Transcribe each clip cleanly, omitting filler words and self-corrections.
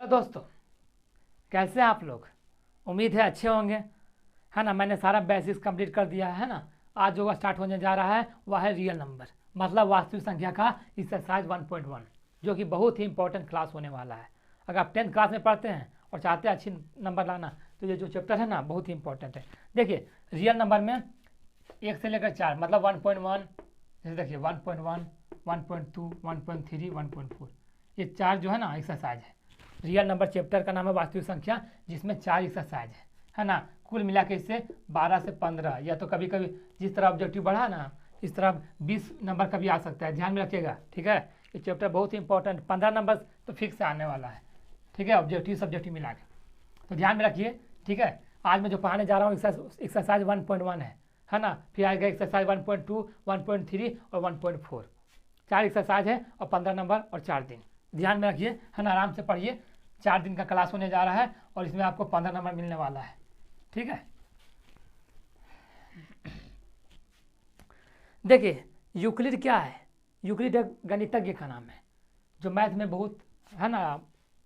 Hello दोस्तों, कैसे हैं आप लोग। उम्मीद है अच्छे होंगे, है ना। मैंने सारा बेसिक्स कंप्लीट कर दिया है ना। आज जो स्टार्ट होने जा रहा है वह है रियल नंबर, मतलब वास्तविक संख्या का एक्सरसाइज 1.1, जो कि बहुत ही इंपॉर्टेंट क्लास होने वाला है। अगर आप 10th क्लास में पढ़ते हैं और चाहते हैं अच्छी नंबर लाना, तो ये जो चैप्टर है ना बहुत ही इंपॉर्टेंट है। देखिए, रियल नंबर में 1 से लेकर 4 मतलब 1.1, जैसे देखिए 1.1, 1.2, 1.3, 1.4, ये 4 जो है ना एक्सरसाइज है। रियल नंबर चैप्टर का नाम है वास्तविक संख्या, जिसमें 4 एक्सरसाइज है ना। कुल मिला के इससे 12 से 15, या तो कभी कभी जिस तरह ऑब्जेक्टिव बढ़ा ना, इस तरह 20 नंबर का भी आ सकता है, ध्यान में रखिएगा, ठीक है। ये चैप्टर बहुत ही इंपॉर्टेंट, 15 नंबर तो फिक्स आने वाला है, ठीक है, ऑब्जेक्टिव सब्जेक्टिव मिला के, तो ध्यान में रखिए, ठीक है। आज मैं जो पढ़ाने जा रहा हूँ एक्सरसाइज 1.1 है ना। फिर आएगा एक्सरसाइज 1.2, 1.3 और 1.4, 4 एक्सरसाइज है और 15 नंबर और 4 दिन। ध्यान में रखिए, है ना, आराम से पढ़िए। 4 दिन का क्लास होने जा रहा है और इसमें आपको 15 नंबर मिलने वाला है, ठीक है। देखिए, यूक्लिड क्या है। यूक्लिड एक गणितज्ञ का नाम है, जो मैथ में बहुत, है ना,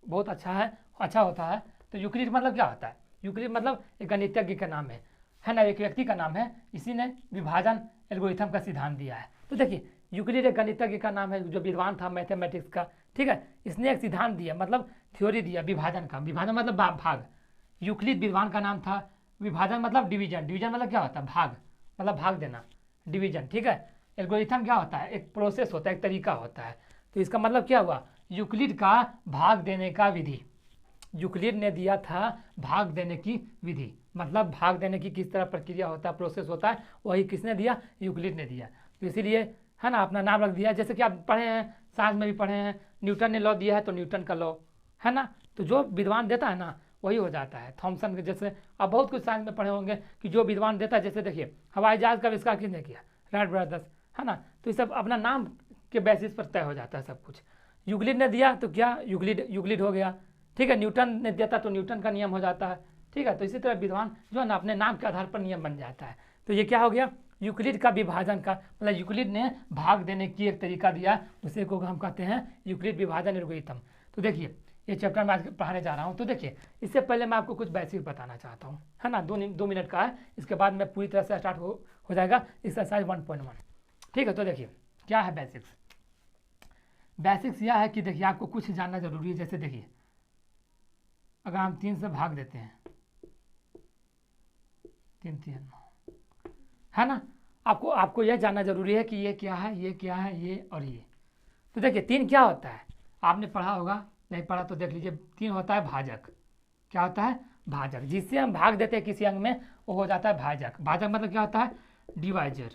बहुत अच्छा होता है। तो यूक्लिड मतलब क्या होता है। यूक्लिड मतलब एक गणितज्ञ का नाम है ना, एक व्यक्ति का नाम है। इसी ने विभाजन एल्गोरिथम का सिद्धांत दिया है। तो देखिए, यूक्लिड एक गणितज्ञ का नाम है, जो विद्वान था मैथमेटिक्स का, ठीक है। इसने एक सिद्धांत दिया, मतलब थ्योरी दिया विभाजन का। विभाजन मतलब भाग। यूक्लिड विद्वान का नाम था। विभाजन मतलब डिवीजन। डिवीजन मतलब क्या होता है, भाग, मतलब भाग देना, डिवीजन, ठीक है। एल्गोरिथम क्या होता है, एक प्रोसेस होता है, एक तरीका होता है। तो इसका मतलब क्या हुआ, यूक्लिड का भाग देने का विधि। यूक्लिड ने दिया था भाग देने की विधि, मतलब भाग देने की किस तरह प्रक्रिया होता है, प्रोसेस होता है, वही किसने दिया, यूक्लिड ने दिया। तो इसीलिए, है ना, अपना नाम रख दिया। जैसे कि आप पढ़े हैं, साइंस में भी पढ़े हैं, न्यूटन ने लॉ दिया है तो न्यूटन का लॉ, है ना। तो जो विद्वान देता है ना वही हो जाता है। थॉमसन के जैसे, आप बहुत कुछ साइंस में पढ़े होंगे कि जो विद्वान देता है, जैसे देखिए हवाई जहाज का आविष्कार किसने किया, राइट ब्रदर्स, है ना। तो ये सब अपना नाम के बेसिस पर तय हो जाता है सब कुछ। यूक्लिड ने दिया तो क्या, यूक्लिड यूक्लिड हो गया, ठीक है। न्यूटन ने देता तो न्यूटन का नियम हो जाता है, ठीक है। तो इसी तरह विद्वान जो है ना अपने नाम के आधार पर नियम बन जाता है। तो ये क्या हो गया, यूक्लिड का विभाजन का, मतलब यूक्लिड ने भाग देने की एक तरीका दिया, उसे को हम कहते हैं यूक्लिड विभाजन एल्गोरिथम। तो देखिए, ये चैप्टर मैं आज पढ़ाने जा रहा हूँ। तो देखिए, इससे पहले मैं आपको कुछ बेसिक बताना चाहता हूँ, है ना। 2 मिनट का है, इसके बाद मैं पूरी तरह से स्टार्ट हो जाएगा एक्सरसाइज 1.1, ठीक है। तो देखिए, क्या है बेसिक्स। बेसिक्स यह है कि देखिए, आपको कुछ जानना जरूरी है। जैसे देखिए, अगर हम 3 से भाग देते हैं, 3 3 9, है ना, आपको यह जानना जरूरी है कि ये क्या है, ये क्या है, ये और ये। तो देखिए, 3 क्या होता है, आपने पढ़ा होगा, नहीं पढ़ा तो देख लीजिए। 3 होता है भाजक। क्या होता है, भाजक। जिससे हम भाग देते हैं किसी अंग में, वो हो जाता है भाजक। भाजक मतलब क्या होता है, डिवाइजर।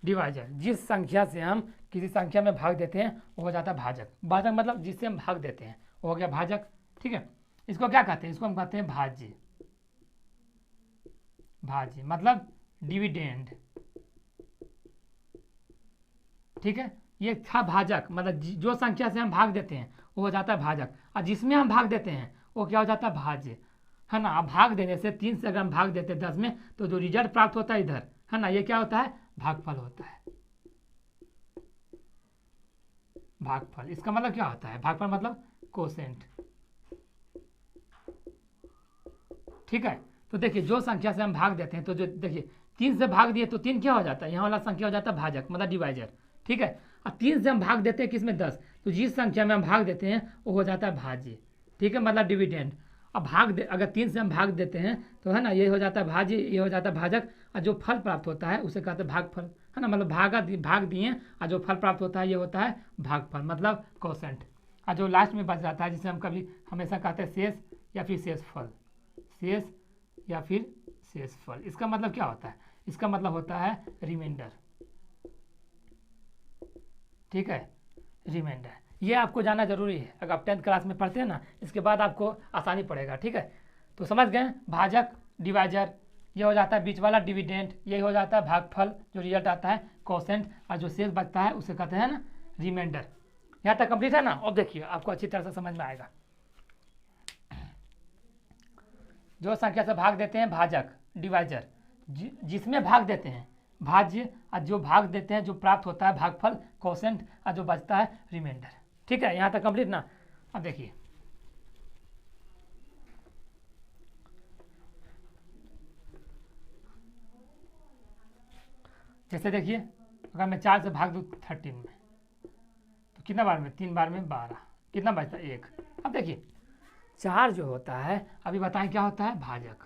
डिवाइजर, जिस संख्या से हम किसी संख्या में भाग देते हैं वो हो जाता है भाजक। भाजक मतलब जिससे हम भाग देते हैं, वो हो गया भाजक, ठीक है। इसको क्या कहते हैं, इसको हम कहते हैं भाज्य। भाज्य मतलब डिविडेंड, ठीक है। ये था भाजक, मतलब जो संख्या से हम भाग देते हैं वो हो जाता है भाजक, और जिसमें हम भाग देते हैं वो क्या हो जाता है भाज्य, है ना। अब भाग देने से 3 से अगर हम भाग देते हैं 10 में, तो जो रिजल्ट प्राप्त होता है इधर, है ना, ये क्या होता है, भागफल होता है। भागफल, इसका मतलब क्या होता है, भागफल मतलब कोसेंट, ठीक है। तो देखिए, जो संख्या से हम भाग देते हैं, तो जो देखिए 3 से भाग दिए तो 3 क्या हो जाता है, यहाँ वाला संख्या हो जाता है भाजक, मतलब डिवाइजर, ठीक है। और 3 से हम भाग देते हैं किसमें, 10, तो जिस संख्या में हम भाग देते हैं वो हो जाता है भाज्य, ठीक है, मतलब डिविडेंड। अब अगर 3 से हम भाग देते हैं तो, है ना, ये हो जाता है भाज्य, ये हो जाता है भाजक, और जो फल प्राप्त होता है उसे कहते हैं भागफल, है ना। मतलब भाग दिए और जो फल प्राप्त होता है ये होता है भागफल, मतलब कोसेंट। और जो लास्ट में बच जाता है, जिसे हम कभी हमेशा कहते हैं शेष या फिर शेषफल, शेष या फिर शेषफल, इसका मतलब क्या होता है, इसका मतलब होता है रिमाइंडर, ठीक है, रिमाइंडर। ये आपको जानना जरूरी है, अगर आप 10th क्लास में पढ़ते हैं ना, इसके बाद आपको आसानी पड़ेगा, ठीक है। तो समझ गए, भाजक, डिवाइजर, ये हो जाता है बीच वाला डिविडेंड, ये हो जाता है भागफल, जो रिजल्ट आता है कोसेंट, और जो शेष बचता है उसे कहते हैं ना रिमाइंडर। यहाँ तक कंप्लीट है ना। अब देखिए, आपको अच्छी तरह से समझ में आएगा। जो संख्या से भाग देते हैं भाजक, डिवाइजर, जिसमें भाग देते हैं भाज्य, और जो भाग देते हैं जो प्राप्त होता है भागफल, कोसेंट, और जो बचता है रिमाइंडर, ठीक है। यहाँ तक कंप्लीट ना। अब देखिए जैसे देखिए अगर मैं 4 से भाग दूँ 13 में तो कितना बार में, 3 बार में 12, कितना बचता है 1। अब देखिए 4 जो होता है, अभी बताएं क्या होता है, भाजक।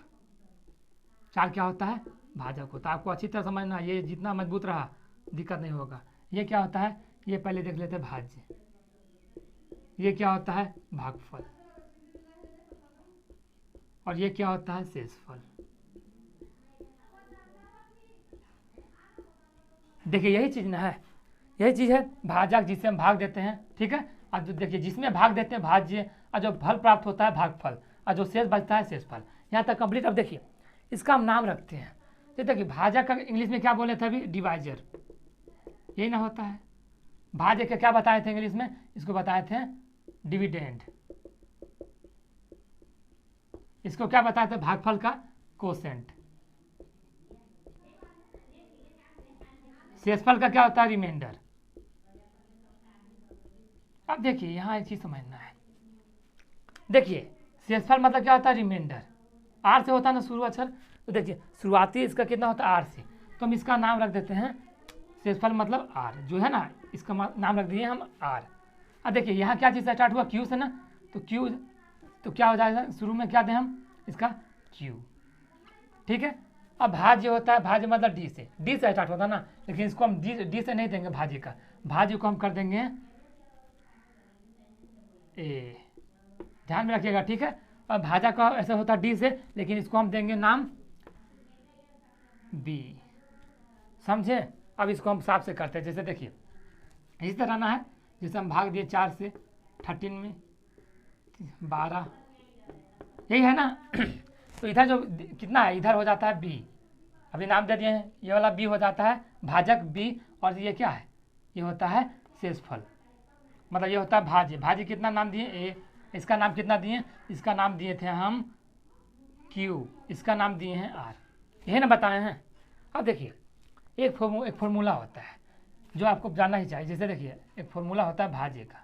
4 क्या होता है, भाजक होता है। आपको अच्छी तरह समझना, ये जितना मजबूत रहा दिक्कत नहीं होगा। ये क्या होता है, ये पहले देख लेते हैं भाज्य। ये क्या होता है, भागफल। और ये क्या होता है, शेषफल। देखिए यही चीज़ ना है, यही चीज़ है भाजक, जिससे हम भाग देते हैं, ठीक है। और जो देखिए जिसमें भाग देते हैं भाज्य, और जो फल प्राप्त होता है भागफल, और जो शेष बचता है शेषफल। यहाँ तक कंप्लीट। अब देखिए इसका हम नाम रखते हैं। तो देखिए भाजक का इंग्लिश में क्या बोले थे अभी, डिवाइजर, यही ना होता है। भाज्य के क्या बताए थे इंग्लिश में, इसको बताए थे डिविडेंड। इसको क्या बताए थे, भागफल का कोसेंट। शेषफल का क्या होता है, रिमाइंडर। अब देखिए यहाँ एक चीज समझना है। देखिए शेषफल मतलब क्या होता है, रिमाइंडर। आर से होता है ना शुरू अक्षर, तो देखिए शुरुआती इसका कितना होता है, आर से, तो हम इसका नाम रख देते हैं शेषफल मतलब आर, जो है ना, इसका नाम रख दिए हम आर। अब देखिए यहाँ क्या चीज़ से स्टार्ट हुआ, क्यू से ना, तो क्यू, तो क्या हो जाएगा शुरू में, क्या दें हम इसका क्यू, ठीक है। अब भाज्य होता है, भाज्य मतलब डी से, डी से स्टार्ट होता है ना, लेकिन इसको हम डी से नहीं देंगे भाज्य का, भाज्य को हम कर देंगे ए, ध्यान में रखिएगा, ठीक है। अब भाजा का ऐसा होता है डी से, लेकिन इसको हम देंगे नाम बी, समझे। अब इसको हम साफ से करते हैं, जैसे देखिए इस तरह ना है, जैसे हम भाग दिए 4 से 13 में 12, यही है ना। तो इधर जो कितना है, इधर हो जाता है बी, अभी नाम दे दिए हैं, ये वाला बी हो जाता है भाजक बी, और ये क्या है, ये होता है शेषफल, मतलब ये होता है भाज्य। भाज्य कितना नाम दिए, ए, इसका नाम कितना दिए, इसका नाम दिए थे हम क्यू, इसका नाम दिए हैं आर, यही ना बताए हैं। अब देखिए एक फॉर्मूला होता है जो आपको जानना ही चाहिए। जैसे देखिए एक फॉर्मूला होता है भाज्य का,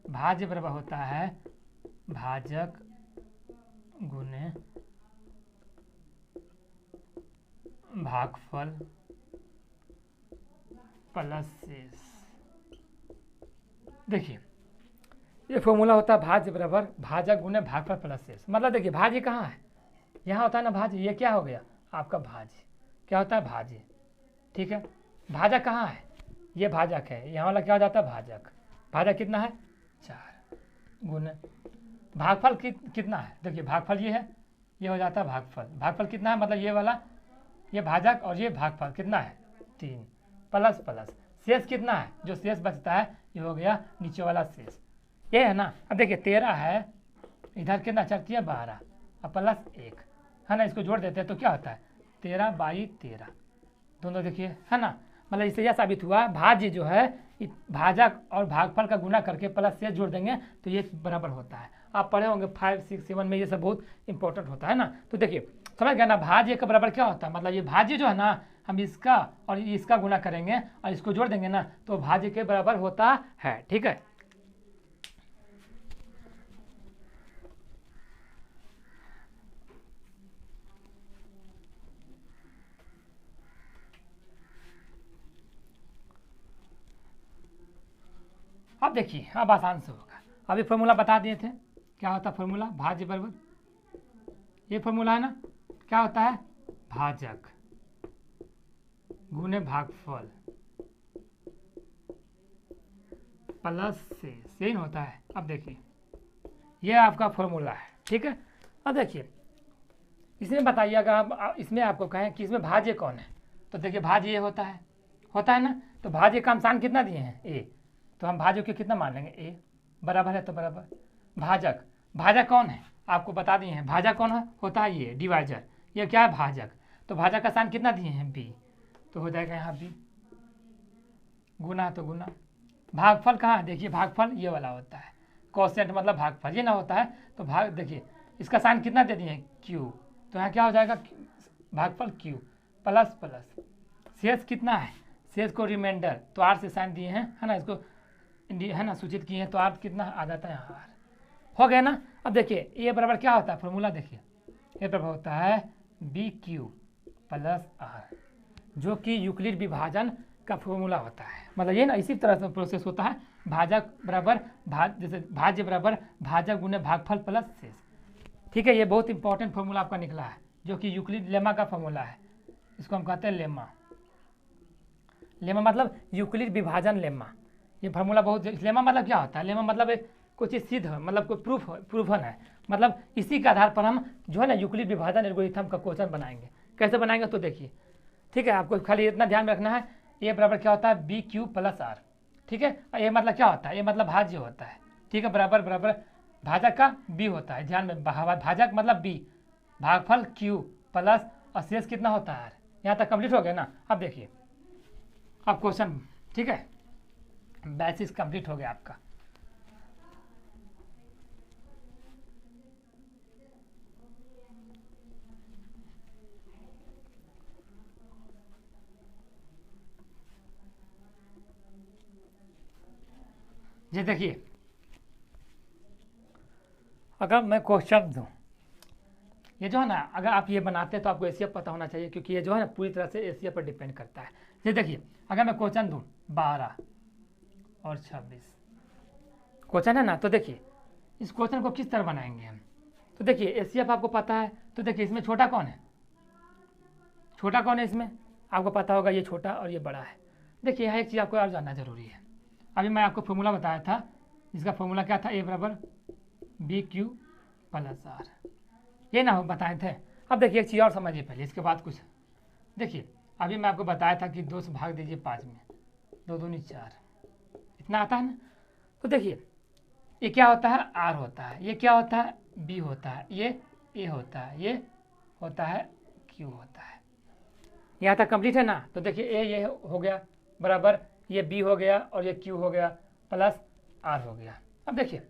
भाज्य बराबर होता है भाजक गुने भागफल प्लस शेष। देखिए ये फॉर्मूला होता है भाज्य बराबर भाजक गुने भागफल प्लस शेष। मतलब देखिए भाज्य कहाँ है, यहाँ होता है ना भाज्य, ये क्या हो गया आपका भाज्य, क्या होता है भाज्य, ठीक है। भाजक कहाँ है, ये भाजक है, यहाँ वाला क्या हो जाता है भाजक। भाजक कितना है 4 गुने भागफल कितना है, देखिए भागफल ये है, ये हो जाता है भागफल। भागफल कितना है, मतलब ये वाला, ये भाजक और ये भागफल कितना है 3, प्लस प्लस शेष कितना है, जो शेष बचता है ये हो गया नीचे वाला शेष, ये है ना। अब देखिए 13 है, इधर कितना चलती है 12, अब प्लस 1 है ना, इसको जोड़ देते हैं तो क्या होता है 13/13, दोनों देखिए है ना। मतलब इससे यह साबित हुआ भाज्य जो है भाजक और भागफल का गुना करके प्लस शेष जोड़ देंगे तो ये बराबर होता है। आप पढ़े होंगे 5, 6, 7 में, ये सब बहुत इंपॉर्टेंट होता है ना। तो देखिए समझ गया ना, भाज्य का बराबर क्या होता है, मतलब ये भाज्य जो है ना, हम इसका और इसका गुना करेंगे और इसको जोड़ देंगे ना तो भाज्य के बराबर होता है, ठीक है। अब देखिए अब आसान से होगा, अभी फॉर्मूला बता दिए थे, क्या होता है फॉर्मूला, भाज्य बराबर, ये फॉर्मूला है ना, क्या होता है भाजक गुने भागफल प्लस शेष, यही होता है। अब देखिए ये आपका फॉर्मूला है, ठीक है। अब देखिए इसमें बताइएगा, अब इसमें आपको कहें कि इसमें भाज्य कौन है, तो देखिए भाज्य ये होता है ना। तो भाज्य का हम सान कितना दिए हैं ए, तो हम भाज्य को कितना मान लेंगे ए, बराबर है तो बराबर। भाजक, भाजक कौन है आपको बता दिए हैं, भाजक कौन है होता है ये डिवाइजर, ये क्या है भाजक, तो भाजक का सान कितना दिए हैं बी, तो हो जाएगा यहाँ बी, गुना तो गुना। भागफल कहाँ, देखिए भागफल ये वाला होता है, कोसेंट मतलब भागफल, ये ना होता है तो भाग, देखिए इसका साइन कितना दे दिए हैं क्यू, तो यहाँ क्या हो जाएगा भागफल क्यू प्लस प्लस शेष कितना है, शेष को रिमाइंडर तो आर से साइन दिए हैं है ना, इसको है ना सूचित किए हैं, तो आर कितना आ जाता है यहाँ आर, हो गया ना। अब देखिए ए बराबर क्या होता है फॉर्मूला, देखिए ए बराबर होता है बी क्यू प्लस आर, जो कि यूक्लिड विभाजन का फॉर्मूला होता है। मतलब ये ना इसी तरह से प्रोसेस होता है, भाजक बराबर जैसे भाज्य बराबर भाजक गुने भागफल प्लस शेष। ठीक है, ये बहुत इंपॉर्टेंट फॉर्मूला आपका निकला है, जो कि यूक्लिड लेमा का फॉर्मूला है। इसको हम कहते हैं लेमा। लेमा मतलब यूक्लिड विभाजन लेमा। ये फार्मूला बहुत, लेमा मतलब क्या होता है, लेमा मतलब एक कोई चीज़ सिद्ध है, मतलब कोई प्रूफन है, मतलब इसी के आधार पर हम जो है ना यूक्लिड विभाजन एल्गोरिथम का क्वेश्चन बनाएंगे। कैसे बनाएंगे तो देखिए, ठीक है, आपको खाली इतना ध्यान में रखना है, ए बराबर क्या होता है बी क्यू प्लस आर। ठीक है, ये मतलब क्या होता है, ये मतलब भाज्य होता है। ठीक है, बराबर बराबर भाजक का बी होता है, ध्यान में, भाजक मतलब बी, भागफल क्यू प्लस और शेष कितना होता है आर। यहाँ तक कंप्लीट हो गया ना। अब देखिए अब क्वेश्चन, ठीक है, बेसिस कंप्लीट हो गया आपका। ये देखिए, अगर मैं क्वेश्चन दूँ, ये जो है ना, अगर आप ये बनाते हैं तो आपको एशिया पता होना चाहिए, क्योंकि ये जो है ना पूरी तरह से एशिया पर डिपेंड करता है। ये देखिए, अगर मैं क्वेश्चन दूँ 12 और 26 क्वेश्चन है ना, तो देखिए इस क्वेश्चन को किस तरह बनाएंगे हम। तो देखिए एशिया आपको पता है, तो देखिए इसमें छोटा कौन है, छोटा कौन है इसमें, आपको पता होगा ये छोटा और ये बड़ा है। देखिए यहाँ एक चीज़ आपको और जानना जरूरी है। अभी मैं आपको फॉर्मूला बताया था, इसका फॉर्मूला क्या था, ए बराबर बी क्यू प्लस आर, ये ना बताए थे। अब देखिए एक चीज़ और समझिए पहले, इसके बाद कुछ देखिए। अभी मैं आपको बताया था कि 2 से भाग दीजिए 5 में, 2 दूनी 4, इतना आता है ना। तो देखिए ये क्या होता है आर होता है, ये क्या होता है बी होता है, ये ए होता है, ये होता है क्यू होता है। यहाँ तक कंप्लीट है ना। तो देखिए ए ये हो गया बराबर, ये बी हो गया और ये क्यू हो गया प्लस आर हो गया। अब देखिए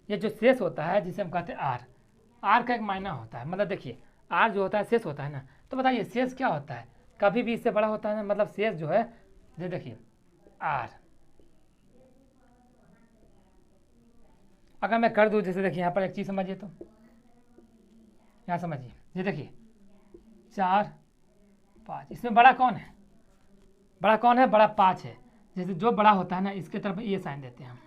ये जो शेष होता है जिसे हम कहते हैं आर, आर का एक मायना होता है, मतलब देखिए आर जो होता है शेष होता है ना। तो बताइए शेष क्या होता है, कभी भी इससे बड़ा होता है ना, मतलब शेष जो है, ये देखिए आर, अगर मैं कर दूँ, जैसे देखिए यहाँ पर एक चीज़ समझिए, तो यहाँ समझिए, ये देखिए 4 5, इसमें बड़ा कौन है, बड़ा कौन है, बड़ा 5 है। जैसे जो बड़ा होता है ना इसके तरफ ये साइन देते हैं हम,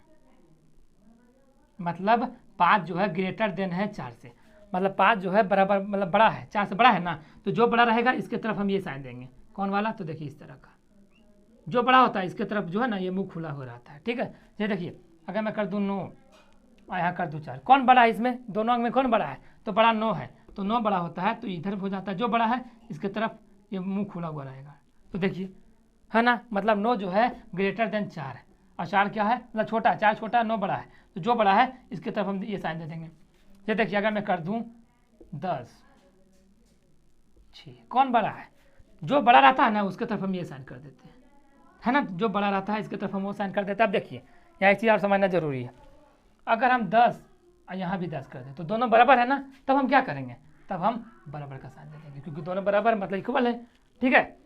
मतलब 5 जो है ग्रेटर देन है 4 से, मतलब 5 जो है बराबर, मतलब बड़ा है, 4 से बड़ा है ना, तो जो बड़ा रहेगा इसके तरफ हम ये साइन देंगे। कौन वाला, तो देखिए इस तरह का, जो बड़ा होता है इसके तरफ जो है ना ये मुंह खुला हो रहता है। ठीक है, ये देखिए अगर मैं कर दूँ 9 और यहाँ कर दूँ 4, कौन बड़ा है इसमें, दोनों अंग में कौन बड़ा है, तो बड़ा 9 है, तो 9 बड़ा होता है तो इधर हो जाता है, जो बड़ा है इसके तरफ ये मुंह खुला हुआ रहेगा। तो देखिए है ना, मतलब 9 जो है ग्रेटर देन 4 है, और 4 क्या है, मतलब छोटा, 4 छोटा 9 बड़ा है, तो जो बड़ा है इसके तरफ हम ये साइन दे देंगे। ये देखिए अगर मैं कर दूँ 10 6, कौन बड़ा है, जो बड़ा रहता है ना उसके तरफ हम ये साइन कर देते हैं, है ना, जो बड़ा रहता है इसके तरफ हम वो साइन कर देते हैं। अब देखिए यहाँ एक चीज़ और समझना जरूरी है, अगर हम 10 और यहाँ भी 10 कर दें तो दोनों बराबर है ना, तब हम क्या करेंगे, तब हम बराबर का साइन दे देंगे, क्योंकि दोनों बराबर मतलब इक्वल है। ठीक है,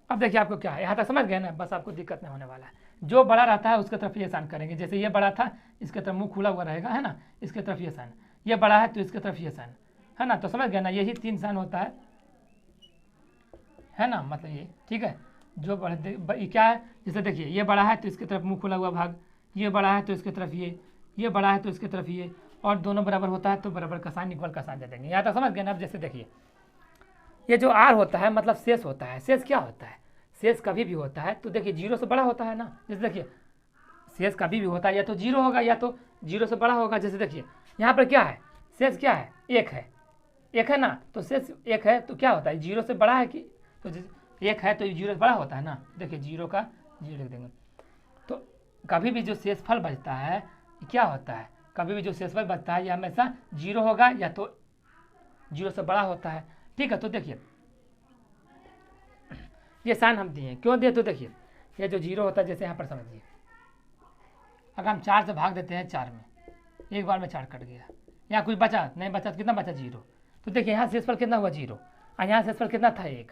अब देखिए आपको क्या है, यहाँ तक समझ गए ना, बस आपको दिक्कत नहीं होने वाला है। जो बड़ा रहता है उसके तरफ ये साइन करेंगे, जैसे ये बड़ा था इसके तरफ मुंह खुला हुआ रहेगा, है ना, इसके तरफ ये साइन, ये बड़ा है तो इसके तरफ ये साइन, है ना, तो समझ गए ना, यही 3 साइन होता है ना, मतलब ये। ठीक है, जो बड़े क्या है, जैसे देखिए ये बड़ा है तो इसके तरफ मुंह खुला हुआ भाग, ये बड़ा है तो इसके तरफ ये बड़ा है तो इसके तरफ ये, और दोनों बराबर होता है तो बराबर का साइन इक्वल का साइन दे देंगे। यहाँ तक समझ गए ना। अब जैसे देखिए ये जो आर होता है मतलब शेष होता है, शेष क्या होता है, शेष कभी भी होता है तो देखिए 0 से बड़ा होता है ना, जैसे देखिए शेष कभी भी होता है या तो 0 होगा या तो 0 से बड़ा होगा। जैसे देखिए यहाँ पर क्या है, शेष क्या है, 1 है ना, तो शेष 1 है तो क्या होता है, 0 से बड़ा है कि, तो 1 है तो 0 से बड़ा होता है ना, देखिए 0 का 0 लिख देंगे। तो कभी भी जो शेषफल बचता है क्या होता है, कभी भी जो शेषफल बचता है यह हमेशा 0 होगा या तो 0 से बड़ा होता है। ठीक है, तो देखिए ये साइन हम दिए, क्यों दिए, तो देखिए ये जो 0 होता है, जैसे यहाँ पर समझिए अगर हम 4 से भाग देते हैं 4 में, एक बार में 4 कट गया, यहाँ कुछ बचा नहीं, बचा तो कितना बचा 0, तो देखिए यहाँ शेषफल कितना हुआ 0 और यहाँ शेषफल कितना था 1,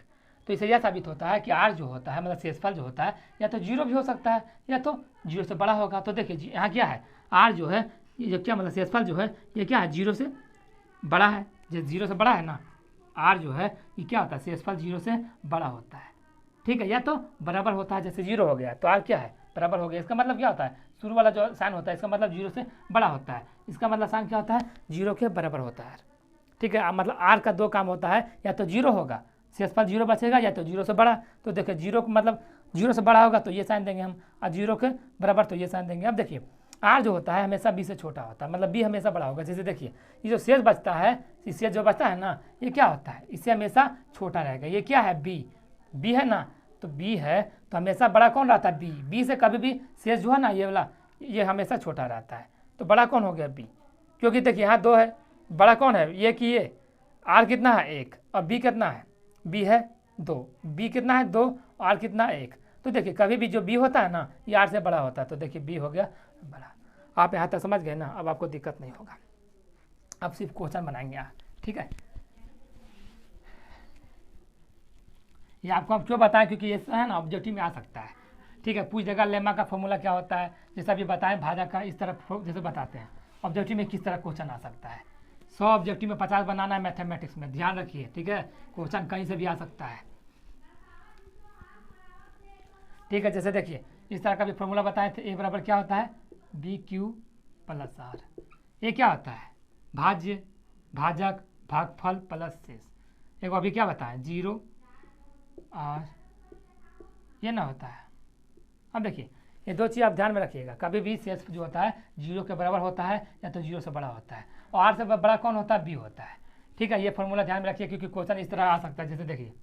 तो इससे यह साबित होता है कि आर जो होता है मतलब शेषफल जो होता है या तो जीरो भी हो सकता है या तो जीरो से बड़ा होगा। तो देखिए यहाँ क्या है, आर जो है ये जो क्या मतलब शेषफल जो है ये क्या है, जीरो से बड़ा है। जैसे जीरो से बड़ा है ना, आर जो है ये क्या होता है, शेषफल जीरो से बड़ा होता है, ठीक है, या तो बराबर होता है। जैसे जीरो हो गया तो आर क्या है, बराबर हो गया। इसका मतलब क्या होता है, शुरू वाला जो साइन होता है इसका मतलब जीरो से बड़ा होता है, इसका मतलब साइन क्या होता है, जीरो के बराबर होता है, ठीक है। मतलब आर का दो काम होता है, या तो जीरो होगा शेषफल जीरो बचेगा या तो जीरो से बड़ा। तो देखिए जीरो को मतलब जीरो से बड़ा होगा तो ये साइन देंगे हम, और जीरो के बराबर तो ये साइन देंगे। अब देखिए आर जो होता है हमेशा बी से छोटा होता है, मतलब बी हमेशा बड़ा होगा। जैसे देखिए ये जो शेष बचता है, शेष जो बचता है ना, ये क्या होता है, इससे हमेशा छोटा रहेगा। ये क्या है, बी, बी है ना, तो बी है तो हमेशा बड़ा कौन रहता है, बी। बी से कभी भी शेष जो है ना ये वाला ये हमेशा छोटा रहता है, तो बड़ा कौन हो गया, बी। क्योंकि देखिए यहाँ दो है, बड़ा कौन है, ये कि ये। आर कितना है, एक, और बी कितना है, बी है दो, बी कितना है, दो, आर कितना है, एक। तो देखिए कभी भी जो बी होता है ना ये आर से बड़ा होता है, तो देखिए बी हो गया बड़ा। आप यहाँ तक समझ गए ना, अब आपको दिक्कत नहीं होगा, अब सिर्फ क्वेश्चन बनाएंगे आप, ठीक है। ये आपको अब क्यों बताएं, क्योंकि ये है ना ऑब्जेक्टिव में आ सकता है, ठीक है। पूछ देगा लेमा का फॉर्मूला क्या होता है, जैसा भी बताएं भाजक का, इस तरह जैसे बताते हैं ऑब्जेक्टिव में किस तरह क्वेश्चन आ सकता है। 100 ऑब्जेक्टिव में 50 बनाना है मैथमेटिक्स में, ध्यान रखिए, ठीक है। क्वेश्चन कहीं से भी आ सकता है, ठीक है। जैसे देखिए इस तरह का भी फॉर्मूला बताए थे, ए बराबर क्या होता है, बी क्यू प्लस आर। ये क्या होता है, भाज्य, भाजक, भागफल प्लस शेष। एक अभी क्या बताएं, जीरो आर, ये ना होता है। अब देखिए ये दो चीज़ आप ध्यान में रखिएगा, कभी भी शेष जो होता है जीरो के बराबर होता है या तो जीरो से बड़ा होता है, और आर से बड़ा कौन होता है, बी होता है, ठीक है। ये फॉर्मूला ध्यान में रखिए क्योंकि क्वेश्चन इस तरह आ सकता है। जैसे देखिए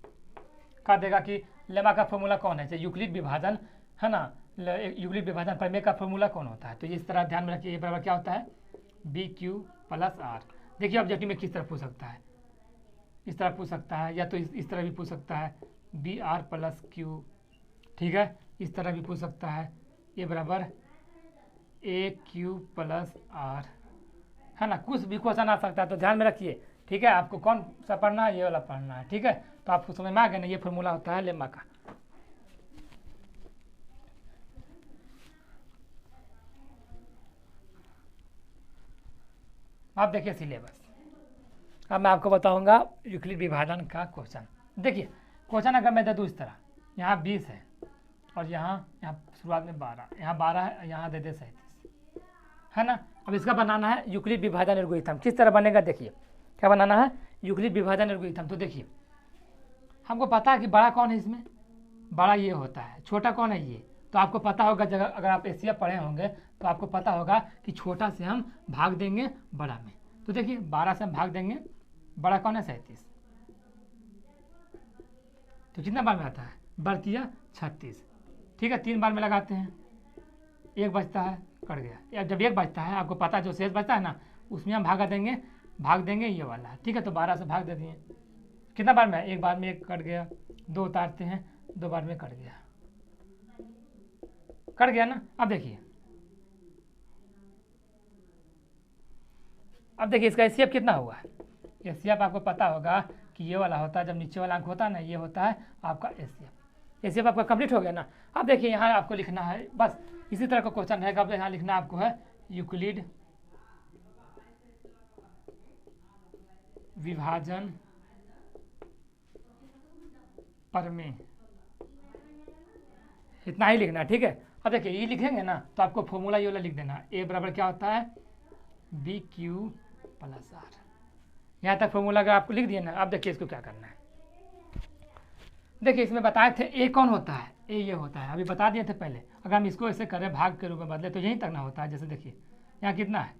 कहा देगा कि लेमा का फॉर्मूला कौन है, जैसे यूक्लिड विभाजन है ना, यूक्लिड विभाजन प्रमेय का फॉर्मूला कौन होता है, तो इस तरह ध्यान में रखिए, ये बराबर क्या होता है, बी क्यू प्लस आर। देखिए ऑब्जेक्टिव में किस तरह पूछ सकता है, इस तरह पूछ सकता है, या तो इस तरह भी पूछ सकता है, बी आर प्लस क्यू, ठीक है। इस तरह भी पूछ सकता है, ये बराबर ए क्यू प्लस आर, है ना, कुछ भी क्वेश्चन आ सकता है, तो ध्यान में रखिए, ठीक है। आपको कौन सा पढ़ना है, ये वाला पढ़ना है, ठीक है। तो आपको समझ में आ गया ना, ये फॉर्मूला होता है लेमा का। आप देखिए सिलेबस, अब मैं आपको बताऊंगा यूक्लिड विभाजन का क्वेश्चन। देखिए क्वेश्चन अगर मैं दे दूँ इस तरह, यहाँ 20 है और यहाँ शुरुआत में 12, यहाँ 12 है, यहाँ दे दे 37, है ना। अब इसका बनाना है यूक्लिड विभाजन एल्गोरिथम। किस तरह बनेगा, देखिए क्या बनाना है, यूक्लिड विभाजन एल्गोरिथम। तो देखिए हमको पता है कि बड़ा कौन है, इसमें बड़ा ये होता है, छोटा कौन है ये। तो आपको पता होगा, जगह अगर आप एशिया पढ़े होंगे तो आपको पता होगा कि छोटा से हम भाग देंगे बड़ा में। तो देखिए 12 से हम भाग देंगे, बड़ा कौन है 37, तो कितना बार में आता है, बढ़तिया 36, ठीक है। 3 बार में लगाते हैं, एक बचता है, कट गया। या जब एक बचता है आपको पता है जो शेष बचता है ना उसमें हम भाग देंगे ये वाला, ठीक है। तो 12 से भाग दे दिए, कितना बार में, एक बार में एक कट गया, 2 उतारते हैं, 2 बार में कट गया ना। अब देखिए इसका एचसीएफ कितना हुआ है, एचसीएफ आपको पता होगा कि ये वाला होता है, जब नीचे वाला अंक होता है ना ये होता है आपका एचसीएफ। एचसीएफ आपका कंप्लीट हो गया ना। अब देखिए यहाँ आपको लिखना है, बस इसी तरह का क्वेश्चन रहेगा। अब यहाँ लिखना आपको है यूक्लिड विभाजन प्रमेय, इतना ही लिखना है, ठीक है। अब देखिए ये लिखेंगे ना तो आपको फॉर्मूला ये वाला लिख देना, ए बराबर क्या होता है, बी क्यू प्लस आर। यहाँ तक फॉर्मूला अगर आपको लिख दिया ना, अब देखिए इसको क्या करना है। देखिए इसमें बताए थे ए कौन होता है, ए ये होता है, अभी बता दिए थे पहले। अगर हम इसको ऐसे करें भाग के रूप में बदले तो यहीं तक ना होता है। जैसे देखिए यहाँ कितना है,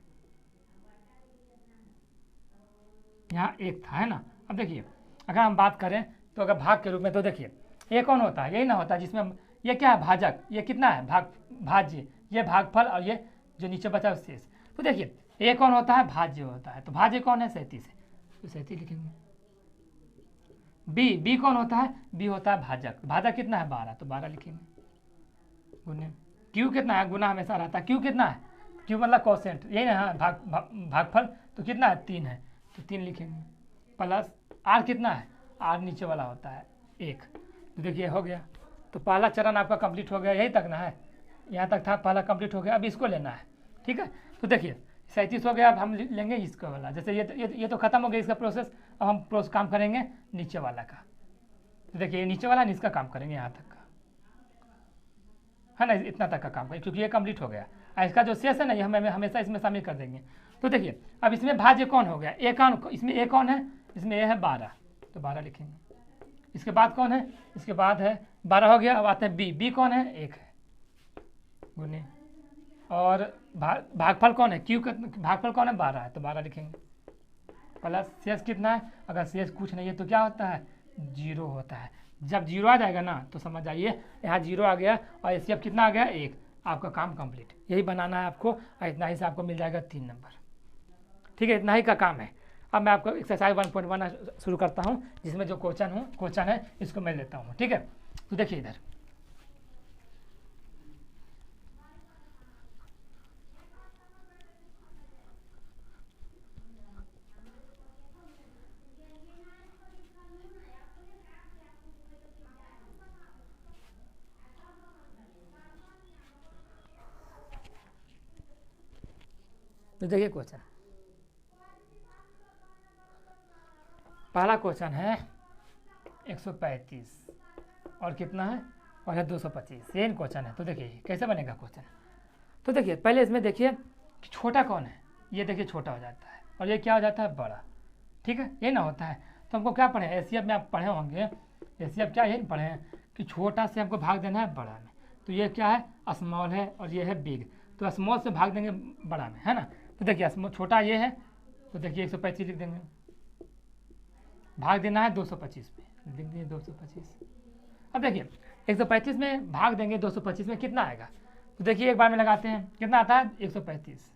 यहाँ 1 था, है ना। अब देखिए अगर हम बात करें तो अगर भाग के रूप में, तो देखिए ये कौन होता है, यही ना होता है जिसमें ये क्या है, भाजक, ये कितना है, भाज्य, ये भागफल, और ये जो नीचे बचा है शेष। तो देखिए ये कौन होता है, भाज्य होता है। तो भाज्य कौन है, 37 है, तो 37 लिखेंगे। बी कौन होता है, बी होता है भाजक, भाजक कितना है 12, तो 12 लिखेंगे। गुने क्यू कितना है, गुना हमेशा रहता है, क्यू कितना है, क्यू मतलब कोसेंट, यही ना, भागफल, तो कितना है 3 है, तो 3 लिखेंगे। प्लस आर कितना है, आर नीचे वाला होता है, 1। तो देखिए हो गया। तो पहला चरण आपका कंप्लीट हो गया, यही तक ना है, यहाँ तक था, पहला कंप्लीट हो गया। अब इसको लेना है, ठीक है। तो देखिए 37 हो गया। अब हम लेंगे इसका वाला, जैसे ये तो खत्म हो गया इसका प्रोसेस। अब हम काम करेंगे नीचे वाला का। तो देखिए ये नीचे वाला नहीं, इसका काम करेंगे यहाँ तक का, है ना, इतना तक का काम करेंगे क्योंकि ये कंप्लीट हो गया। और इसका जो शेष है ना, ये हमें हमेशा इसमें शामिल कर देंगे। तो देखिए अब इसमें भाज्य कौन हो गया, ए कौन, इसमें ए कौन है, इसमें ए है 12, तो 12 लिखेंगे। इसके बाद कौन है, इसके बाद है 12 हो गया। अब आते हैं बी कौन है, 1 है गुने, और भागफल कौन है, क्यू का भागफल कौन है, 12 है, तो 12 लिखेंगे। प्लस शेष कितना है, अगर शेष कुछ नहीं है तो क्या होता है, 0 होता है। जब 0 आ जाएगा ना तो समझ जाइए यहाँ 0 आ गया, और ऐसे अब कितना आ गया, 1। आपका काम कंप्लीट, यही बनाना है आपको, और इतना ही से आपको मिल जाएगा 3 नंबर, ठीक है। इतना ही का काम है। अब मैं आपको एक्सरसाइज 1.1 शुरू करता हूँ, जिसमें जो क्वेश्चन है इसको मैं लेता हूँ, ठीक है। तो देखिए इधर तो देखिए क्वेश्चन, पहला क्वेश्चन है 135 और कितना है, और है 225, सेम क्वेश्चन है। तो देखिए कैसे बनेगा क्वेश्चन। तो देखिए पहले इसमें देखिए कि छोटा कौन है, ये देखिए छोटा हो जाता है, और ये क्या हो जाता है, बड़ा, ठीक है, ये ना होता है। तो हमको क्या पढ़े, एसीएफ में आप पढ़े होंगे, एसीएफ क्या यही पढ़े हैं कि छोटा से हमको भाग देना है बड़ा में। तो ये क्या है, स्मॉल है, और ये है बिग, तो स्मॉल से भाग देंगे बड़ा में, है ना। तो देखिए छोटा ये है, तो देखिए 125 लिख देंगे, भाग देना है 225 में, लिख दिए 225। अब देखिए 135 में भाग देंगे 225 में, कितना आएगा। तो देखिए एक बार में लगाते हैं, कितना आता है, 135,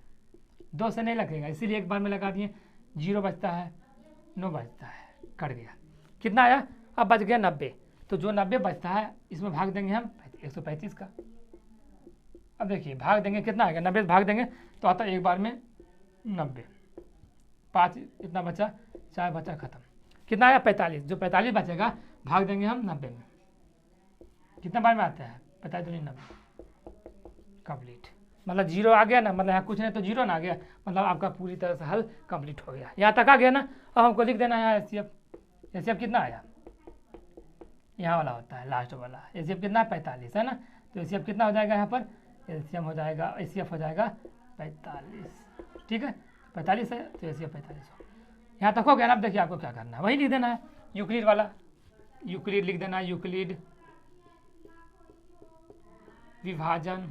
2 से नहीं लगेगा, इसीलिए एक बार में लगा दिए, 0 बचता है, 9 बचता है, कट गया, कितना आया, अब बच गया 90। तो जो 90 बचता है इसमें भाग देंगे हम 135 का। अब देखिए भाग देंगे, कितना आएगा, 90 भाग देंगे तो आता है एक बार में 90, 5 इतना बचा, 4 बचा, खत्म। कितना आया, 45। जो 45 बचेगा भाग देंगे हम 90 में, कितना बार में आता है, 45 दूनी 90, कंप्लीट। मतलब 0 आ गया ना, मतलब यहाँ कुछ नहीं तो 0 ना आ गया, मतलब आपका पूरी तरह से हल कंप्लीट हो गया, यहाँ तक आ गया ना। अब हमको लिख देना है एसीएफ, एसीएफ कितना आया, यहाँ वाला होता है लास्ट वाला, एसीएफ कितना, 45 है ना। तो एसीएफ कितना हो जाएगा यहाँ पर, एलसीएम हो जाएगा, एसीएफ हो जाएगा 45, ठीक है, 45 है तो एसीएफ 45 हो। यहाँ तक हो गया ना। अब देखिए आपको क्या करना है, वही लिख देना है, यूक्लिड वाला, यूक्लिड लिख देना है, यूक्लिड विभाजन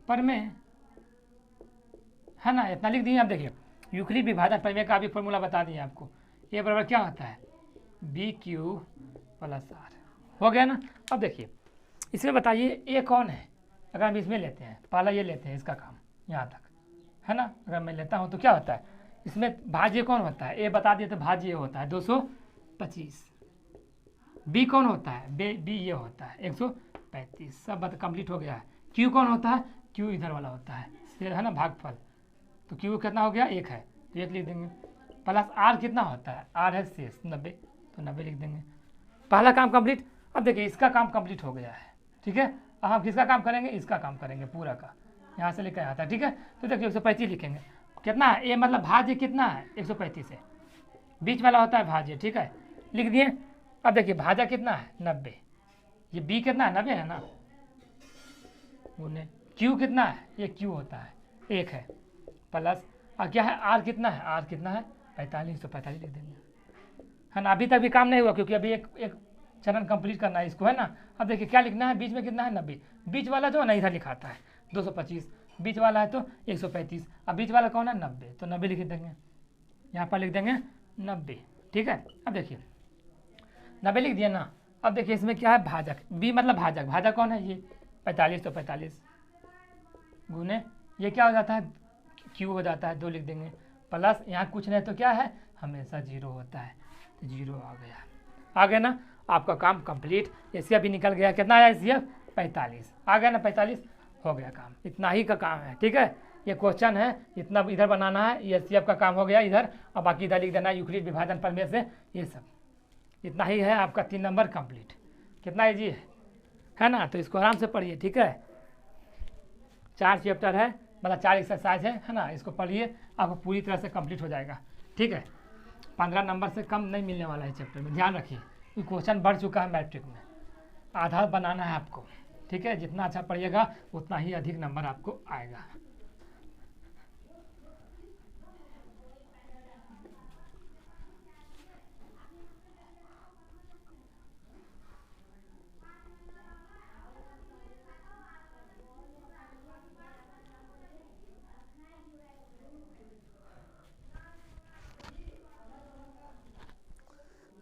प्रमेय, है ना, इतना लिख दिए। अब देखिए यूक्लिड विभाजन प्रमेय का भी फॉर्मूला बता दिए आपको, ये बराबर क्या होता है, BQ + R, हो गया ना। अब देखिए इसमें बताइए ए कौन है, अगर हम इसमें लेते हैं, पहला ये लेते हैं इसका काम यहाँ तक, है ना। अगर मैं लेता हूँ तो क्या होता है, इसमें भाज्य कौन होता है, ए बता दिए तो भाज्य ये होता है 225, बी कौन होता है, बी ये होता है 135, सब बात कंप्लीट हो गया है। क्यू कौन होता है, क्यू इधर वाला होता है, है ना, भागफल, तो क्यू कितना हो गया, 1 है, तो 1 लिख देंगे। प्लस आर कितना होता है, आर है शेष 90, तो 90 लिख देंगे। पहला काम कंप्लीट। अब देखिए इसका काम कंप्लीट हो गया है, ठीक है। अब हम किसका काम करेंगे, इसका काम करेंगे पूरा का, यहाँ से लेकर आता है, ठीक है। तो देखिए 135 लिखेंगे, कितना है, ये मतलब भाज्य कितना है, 135 है, बीच वाला होता है भाज्य, ठीक है, लिख दिए। अब देखिए भाज्य कितना है, 90, ये बी कितना है, 90 है ना, क्यू कितना है, ये क्यू होता है 1 है, प्लस और क्या है, आर कितना है, आर कितना है 45, तो 45 लिख देंगे, है ना। अभी तक भी काम नहीं हुआ क्योंकि अभी एक चरण कंप्लीट करना है इसको, है ना। अब देखिए क्या लिखना है, बीच में कितना है, 90, बीच वाला जो है ना इधर लिखाता है 225, बीच वाला है तो 135, अब बीच वाला कौन है, 90, तो 90 लिख देंगे, यहाँ पर लिख देंगे 90, ठीक है। अब देखिए 90 लिख दिया ना। अब देखिए इसमें क्या है, भाजक, बी मतलब भाजक, भाजक कौन है, ये 45, तो 45 गुने ये क्या हो जाता है, क्यू हो जाता है, 2 लिख देंगे, प्लस यहाँ कुछ नहीं तो क्या है, हमेशा 0 होता है, तो 0 आ गया ना। आपका काम कंप्लीट, एसीएफ भी निकल गया, कितना आया एसीएफ 45 आ गया ना, 45 हो गया काम, इतना ही का काम है, ठीक है। ये क्वेश्चन है, इतना इधर बनाना है, ये एसीएफ का काम हो गया इधर, और बाकी इधर लिख देना है यूक्लिड विभाजन प्रमेय से ये सब, इतना ही है आपका 3 नंबर कंप्लीट। कितना ईजी है ना। तो इसको आराम से पढ़िए, ठीक है। 4 चैप्टर है, मतलब 4 एक्सरसाइज है ना। इसको पढ़िए, आपको पूरी तरह से कंप्लीट हो जाएगा, ठीक है। 15 नंबर से कम नहीं मिलने वाला है चैप्टर में, ध्यान रखिए। क्वेश्चन बढ़ चुका है मैट्रिक में, आधार बनाना है आपको, ठीक है। जितना अच्छा पढ़िएगा उतना ही अधिक नंबर आपको आएगा।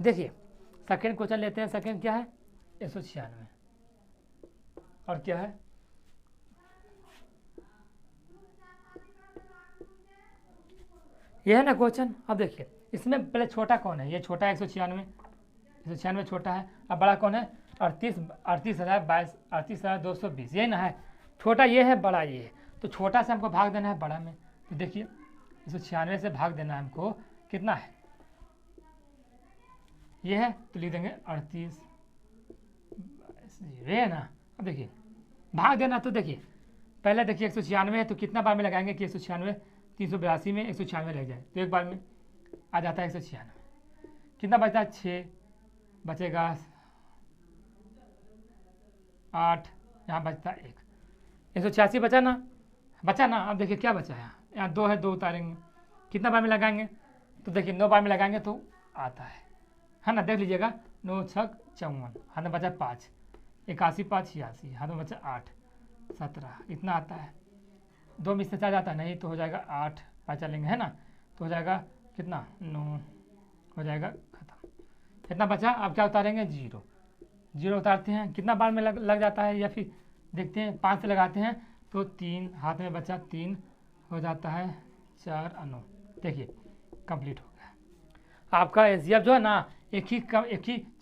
देखिए सेकेंड क्वेश्चन लेते हैं। सेकेंड क्या है? 196। और क्या है? ये है ना क्वेश्चन। अब देखिए इसमें पहले छोटा कौन है? ये छोटा है 196 छोटा है। अब बड़ा कौन है? 38,220 यही ना है। छोटा ये है, बड़ा ये है। तो छोटा से हमको भाग देना है बड़ा में। तो देखिए 196 से भाग देना है हमको, कितना है? ये है, तो लिख देंगे 38 ये है ना। अब देखिए भाग देना, तो देखिए पहले देखिए 196 है, तो कितना बार में लगाएंगे कि 196 382 में 196 लग जाए, तो एक बार में आ जाता है 196। कितना बचता है? 6 बचेगा, 8 यहाँ बचता है 186 बचा ना। अब देखिए क्या बचा है यहाँ 2 है, 2 उतारेंगे। कितना बार में लगाएंगे? तो देखिए 9 बार में लगाएंगे तो आता है ना। देख लीजिएगा 9 छक 54, हाथ में बचा 5, 81 5 86, हाथ में बचा 8 17, इतना आता है। 2 में से 4 जाता है नहीं, तो हो जाएगा 8 5 लेंगे, है ना। तो हो जाएगा कितना? 9 हो जाएगा खत्म। कितना बचा? अब क्या उतारेंगे? 0 उतारते हैं। कितना बार में लग जाता है, या फिर देखते हैं 5 से लगाते हैं तो 3, हाथ में बचा 3 हो जाता है 4 और 9। देखिए कंप्लीट हो गया आपका एसजीएफ जो है ना। एक ही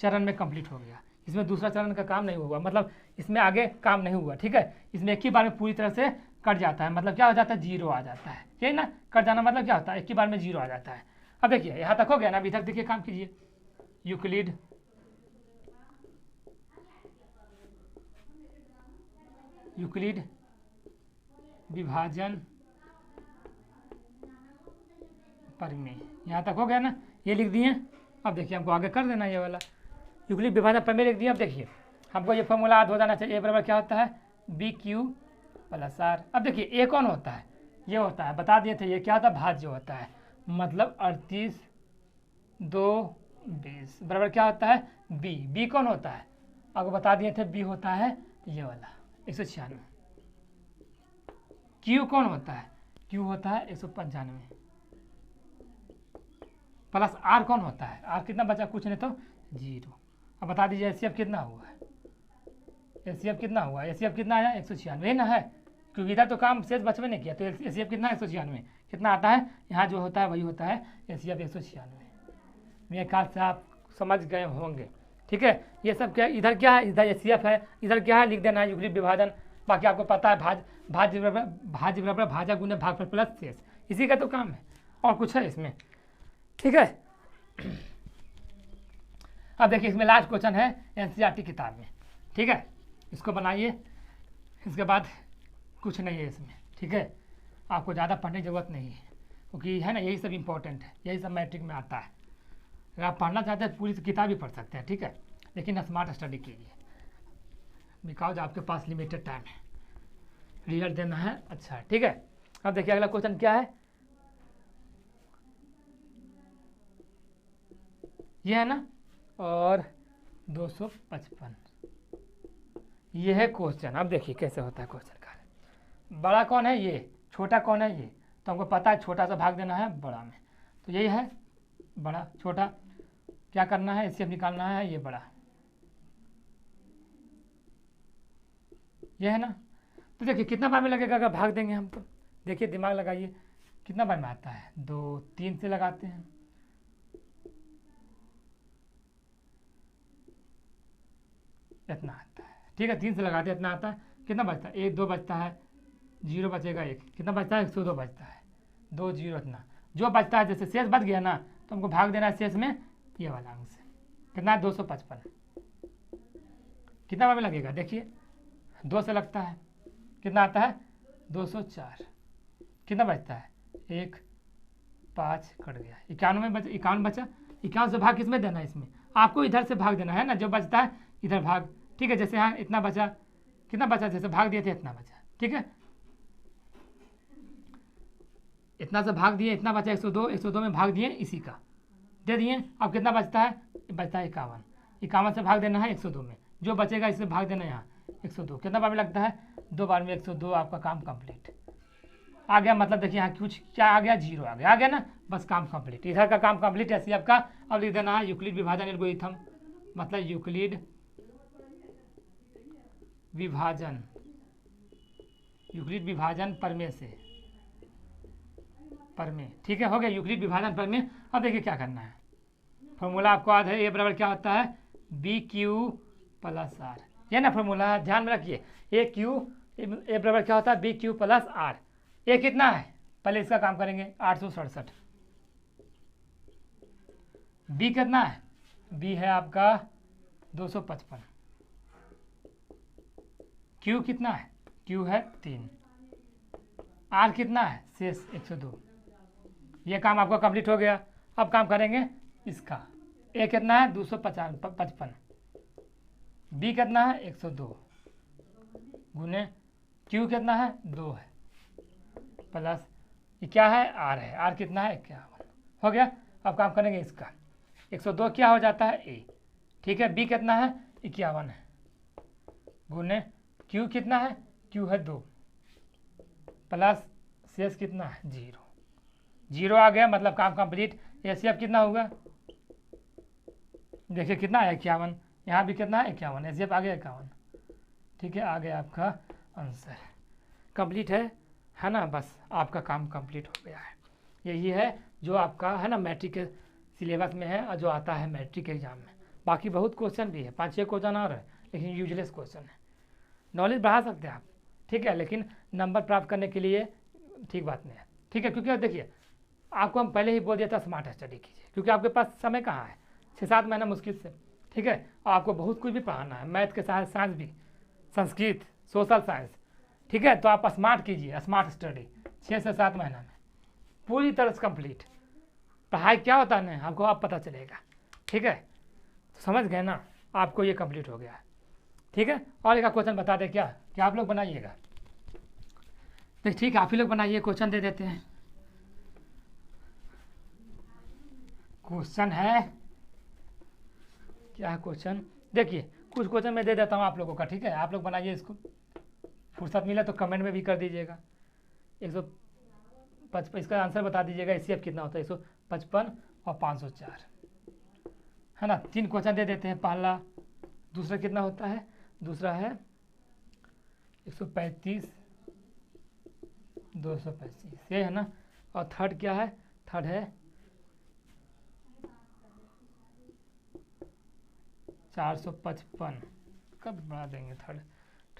चरण में कंप्लीट हो गया। इसमें दूसरा चरण का काम नहीं हुआ, मतलब इसमें आगे काम नहीं हुआ, ठीक है। इसमें एक ही बार में पूरी तरह से कट जाता है, मतलब क्या हो जाता है? 0 आ जाता है, यही ना। कट जाना मतलब क्या होता है? एक ही बार में 0 आ जाता है। अब देखिए यहाँ तक हो गया ना। अभी तक देखिए काम कीजिए। यूक्लिड विभाजन परिमेय, यहाँ तक हो गया ना। ये लिख दिए। अब देखिए हमको आगे कर देना ये वाला यूक्लिड विभाजन परिमेय लिख दिया। अब देखिए हमको ये फॉर्मूला याद हो जाना चाहिए। ए बराबर क्या होता है? BQ + R। अब देखिए ए कौन होता है? ये होता है, बता दिए थे, ये क्या होता है? भाज्य होता है, मतलब 38 2 20 बराबर क्या होता है? बी कौन होता है? आपको बता दिए थे, बी होता है ये वाला 196। क्यू कौन होता है? क्यू होता है 195 प्लस आर कौन होता है? आर कितना बचा? कुछ नहीं तो 0। अब बता दीजिए एचसीएफ कितना हुआ है? एचसीएफ कितना हुआ? एचसीएफ कितना आया? 196 ना है, क्योंकि इधर तो काम शेष बचवे नहीं किया। तो एचसीएफ कितना है? 196। कितना आता है? यहाँ जो होता है वही होता है एचसीएफ 196। मेरे ख्याल से आप समझ गए होंगे, ठीक है। ये सब क्या, इधर क्या है? इधर एचसीएफ है, इधर क्या है? लिख देना है यूक्लिड विभाजन। बाकी आपको पता है भाज्य बराबर भाजा गुने भागफल प्लस शेष, इसी का तो काम है, और कुछ है इसमें, ठीक है। अब देखिए इसमें लास्ट क्वेश्चन है एनसीईआरटी किताब में, ठीक है। इसको बनाइए, इसके बाद कुछ नहीं है इसमें, ठीक है। आपको ज़्यादा पढ़ने की ज़रूरत नहीं है, क्योंकि है ना यही सब इम्पोर्टेंट है, यही सब मैट्रिक में आता है। अगर आप पढ़ना चाहते हैं पूरी किताब ही पढ़ सकते हैं, ठीक है। लेकिन स्मार्ट स्टडी कीजिए, बिकॉज आपके पास लिमिटेड टाइम है, रिजल्ट देना है अच्छा, ठीक है। अब देखिए अगला क्वेश्चन क्या है, ये है ना, और 255 ये है क्वेश्चन। अब देखिए कैसे होता है क्वेश्चन का। बड़ा कौन है? ये। छोटा कौन है? ये। तो हमको पता है छोटा सा भाग देना है बड़ा में, तो यही है बड़ा। छोटा क्या करना है? इससे निकालना है ये बड़ा, ये है ना। तो देखिए कितना बार में लगेगा अगर भाग देंगे हम तो? देखिए दिमाग लगाइए, कितना बार में आता है? 2 3 से लगाते हैं, इतना आता है, ठीक है। 3 से लगाते हैं, इतना आता है। कितना बचता है? 1 2 बचता है, 0 बचेगा 1, कितना बचता है? 102 बचता है, 2 0 इतना जो बचता है। जैसे शेष बच गया ना, तो हमको भाग देना है शेष में ये वाला अंक से, कितना है 255, कितना बार में लगेगा देखिए 2 से लगता है, कितना आता है 204, कितना बचता है 1 5 कट गया 51 में 51 बचा, 51 से भाग किसमें देना है, इसमें आपको इधर से भाग देना है ना, जो बचता है इधर भाग, ठीक है। जैसे यहाँ इतना बचा, कितना बचा, जैसे भाग दिए थे इतना बचा, ठीक है, इतना से भाग दिए, इतना बचा 102, 102 में भाग दिए इसी का दे दिए। अब कितना बचता है, बचता है 51, 51 से भाग देना है 102 में, जो बचेगा इससे भाग देना है यहाँ 102, कितना बार में लगता है 2 बार में 102, आपका काम कंप्लीट आ गया। मतलब देखिए यहाँ कुछ क्या आ गया, 0 आ गया ना, बस काम कंप्लीट, इधर का काम कंप्लीट है एचसीएफ का। अब लिख देना है यूक्लिड विभाजन एल्गोरिथम, मतलब यूक्लिड विभाजन, यूक्लिड विभाजन प्रमेय से, प्रमेय, ठीक है, हो गया यूक्लिड विभाजन प्रमेय। अब देखिए क्या करना है, फॉर्मूला आपको याद है, ए बराबर क्या होता है बी क्यू प्लस आर, ये ना फॉर्मूला ध्यान में रखिए, ए बराबर क्या होता है बी क्यू प्लस आर। ए कितना है, पहले इसका काम करेंगे 867, बी कितना है, बी है आपका 255, क्यू कितना है, क्यू है 3, आर कितना है शेष 102। ये काम आपका कंप्लीट हो गया। अब काम करेंगे इसका, ए कितना है 255, बी कितना है 102 गुने क्यू कितना है 2 है, प्लस ये क्या है आर है, आर कितना है 51, हो गया। अब काम करेंगे इसका, 102 क्या हो जाता है ए, ठीक है, बी कितना है 51 है, गुने क्यू कितना है, क्यू है 2, प्लस शेष कितना है 0, 0 आ गया, मतलब काम कंप्लीट। एचसीएफ कितना होगा, देखिए कितना है 51, यहाँ भी कितना है 51, एचसीएफ आ गया 51, ठीक है, आ गया आपका आंसर, कंप्लीट है ना, बस आपका काम कंप्लीट हो गया है। यही है जो आपका है ना मैट्रिक के सिलेबस में है और जो आता है मैट्रिक एग्जाम में। बाकी बहुत क्वेश्चन भी है, 5-6 क्वेश्चन और है, लेकिन यूजलेस क्वेश्चन है, नॉलेज बढ़ा सकते हैं आप, ठीक है, लेकिन नंबर प्राप्त करने के लिए ठीक बात नहीं है, ठीक है। क्योंकि देखिए आपको हम पहले ही बोल दिया था स्मार्ट स्टडी कीजिए, क्योंकि आपके पास समय कहाँ है, 6-7 महीना मुश्किल से, ठीक है, और आपको बहुत कुछ भी पढ़ाना है, मैथ के साथ साइंस भी, संस्कृत, सोशल साइंस, ठीक है। तो आप स्मार्ट कीजिए, स्मार्ट स्टडी 6 से 7 महीना में पूरी तरह से कंप्लीट। पढ़ाई क्या होता है ना आपको आप पता चलेगा, ठीक है, तो समझ गए ना, आपको ये कंप्लीट हो गया है, ठीक है। और एक क्वेश्चन बता दें, क्या आप लोग बनाइएगा, तो ठीक है आप ही लोग बनाइए, क्वेश्चन दे देते हैं। क्वेश्चन है क्या है, क्वेश्चन देखिए, कुछ क्वेश्चन मैं दे देता हूँ आप लोगों का, ठीक है, आप लोग बनाइए इसको, फुर्सत मिले तो कमेंट में भी कर दीजिएगा। 155 इसका आंसर बता दीजिएगा, एचसीएफ कितना होता है 155 और 504, है ना। 3 क्वेश्चन दे देते हैं, पहला, दूसरा कितना होता है, दूसरा है 135 235, ये है ना, और थर्ड क्या है, थर्ड है 455, कब बढ़ा देंगे, थर्ड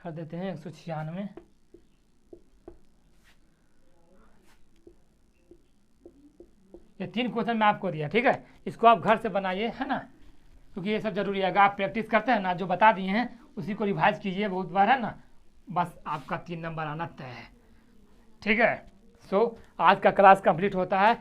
देते हैं 196, ये 3 क्वेश्चन मैं आपको दिया, ठीक है, इसको आप घर से बनाइए, है ना, क्योंकि ये सब जरूरी है। अगर आप प्रैक्टिस करते हैं ना, जो बता दिए हैं उसी को रिवाइज कीजिए बहुत बार, है ना, बस आपका 3 नंबर आना तय है, ठीक है। सो आज का क्लास कंप्लीट होता है।